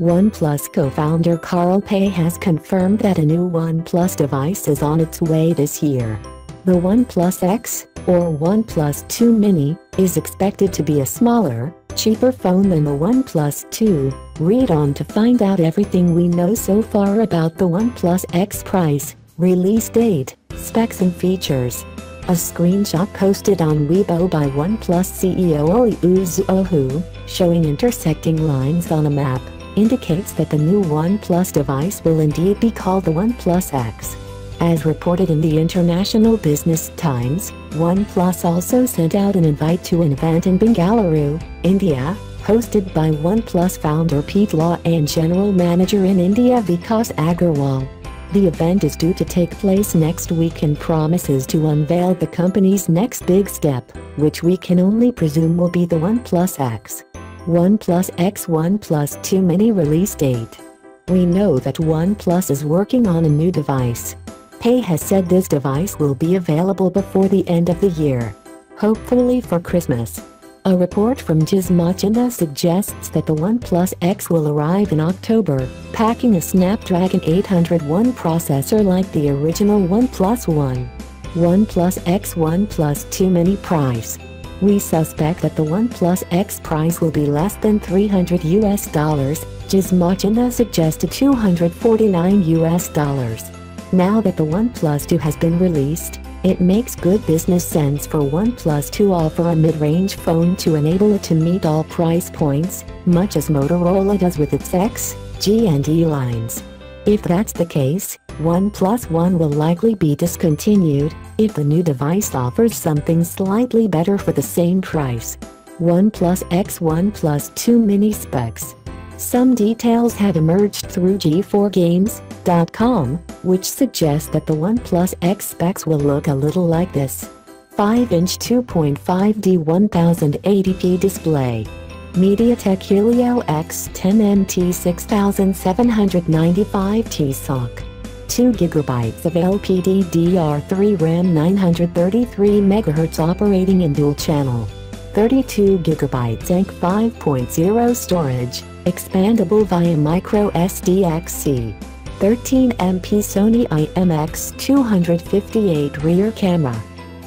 OnePlus co-founder Carl Pei has confirmed that a new OnePlus device is on its way this year. The OnePlus X, or OnePlus 2 Mini, is expected to be a smaller, cheaper phone than the OnePlus 2. Read on to find out everything we know so far about the OnePlus X price, release date, specs and features. A screenshot posted on Weibo by OnePlus CEO Liu Zhuohu, showing intersecting lines on a map, indicates that the new OnePlus device will indeed be called the OnePlus X. As reported in the International Business Times, OnePlus also sent out an invite to an event in Bengaluru, India, hosted by OnePlus founder Pete Law and General Manager in India Vikas Agarwal. The event is due to take place next week and promises to unveil the company's next big step, which we can only presume will be the OnePlus X. OnePlus X OnePlus 2 Mini release date. We know that OnePlus is working on a new device. Pei has said this device will be available before the end of the year, hopefully for Christmas. A report from Gizmo China suggests that the OnePlus X will arrive in October, packing a Snapdragon 801 processor like the original OnePlus One. OnePlus X OnePlus 2 Mini price. We suspect that the OnePlus X price will be less than $300. Gizmo China suggested $249. Now that the OnePlus 2 has been released, it makes good business sense for OnePlus to offer a mid-range phone to enable it to meet all price points, much as Motorola does with its X, G and E lines. If that's the case, OnePlus One will likely be discontinued if the new device offers something slightly better for the same price. OnePlus X OnePlus 2 Mini specs. Some details have emerged through G4Games.com, which suggest that the OnePlus X specs will look a little like this. 5-inch 2.5D 1080p display. MediaTek Helio X10MT 6795T SoC. 2GB of LPDDR3 RAM 933MHz operating in dual channel. 32GB ENC 5.0 storage, expandable via micro SDXC. 13MP Sony IMX258 rear camera.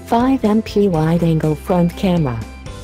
5MP wide-angle front camera.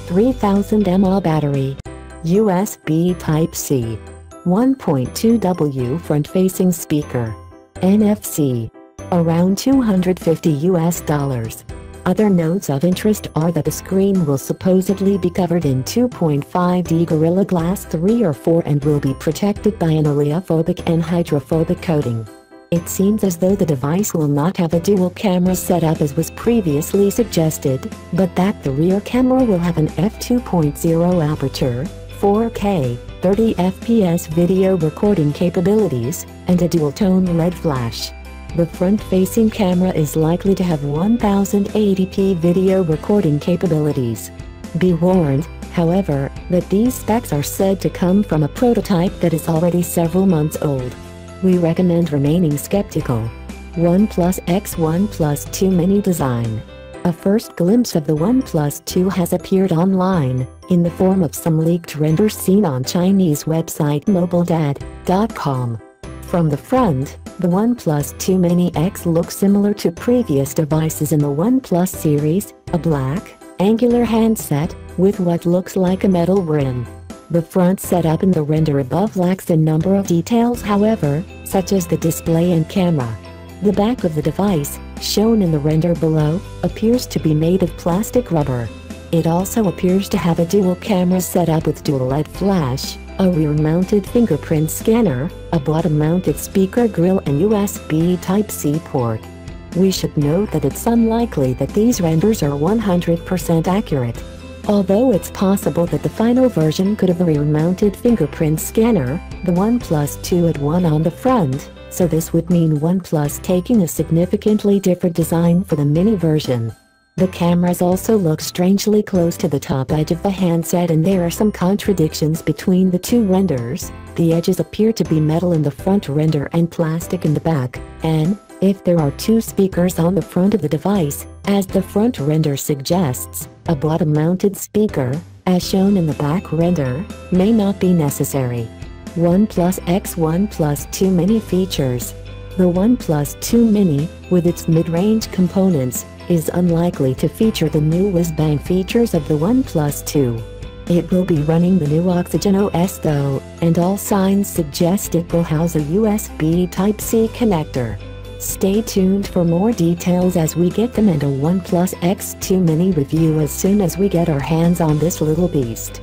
3000 mAh battery. USB Type-C. 1.2W front-facing speaker. NFC. Around $250. Other notes of interest are that the screen will supposedly be covered in 2.5D Gorilla Glass 3 or 4 and will be protected by an oleophobic and hydrophobic coating. It seems as though the device will not have a dual camera setup as was previously suggested, but that the rear camera will have an f2.0 aperture, 4K, 30fps video recording capabilities, and a dual-tone LED flash. The front-facing camera is likely to have 1080p video recording capabilities. Be warned, however, that these specs are said to come from a prototype that is already several months old. We recommend remaining skeptical. OnePlus X OnePlus 2 Mini design. A first glimpse of the OnePlus 2 has appeared online, in the form of some leaked renders seen on Chinese website mobiledad.com. From the front, the OnePlus 2 Mini X looks similar to previous devices in the OnePlus series, a black, angular handset, with what looks like a metal rim. The front setup in the render above lacks a number of details however, such as the display and camera. The back of the device, shown in the render below, appears to be made of plastic rubber. It also appears to have a dual camera setup with dual LED flash, a rear-mounted fingerprint scanner, a bottom-mounted speaker grill and USB Type-C port. We should note that it's unlikely that these renders are 100% accurate. Although it's possible that the final version could have a rear-mounted fingerprint scanner, the OnePlus 2 had one on the front, so this would mean OnePlus taking a significantly different design for the mini version. The cameras also look strangely close to the top edge of the handset and there are some contradictions between the two renders. The edges appear to be metal in the front render and plastic in the back, and, if there are two speakers on the front of the device, as the front render suggests, a bottom-mounted speaker, as shown in the back render, may not be necessary. OnePlus X OnePlus 2 Mini features. The OnePlus 2 Mini, with its mid-range components, is unlikely to feature the new whiz-bang features of the OnePlus 2. It will be running the new Oxygen OS though, and all signs suggest it will house a USB Type-C connector. Stay tuned for more details as we get them and a OnePlus X2 Mini review as soon as we get our hands on this little beast.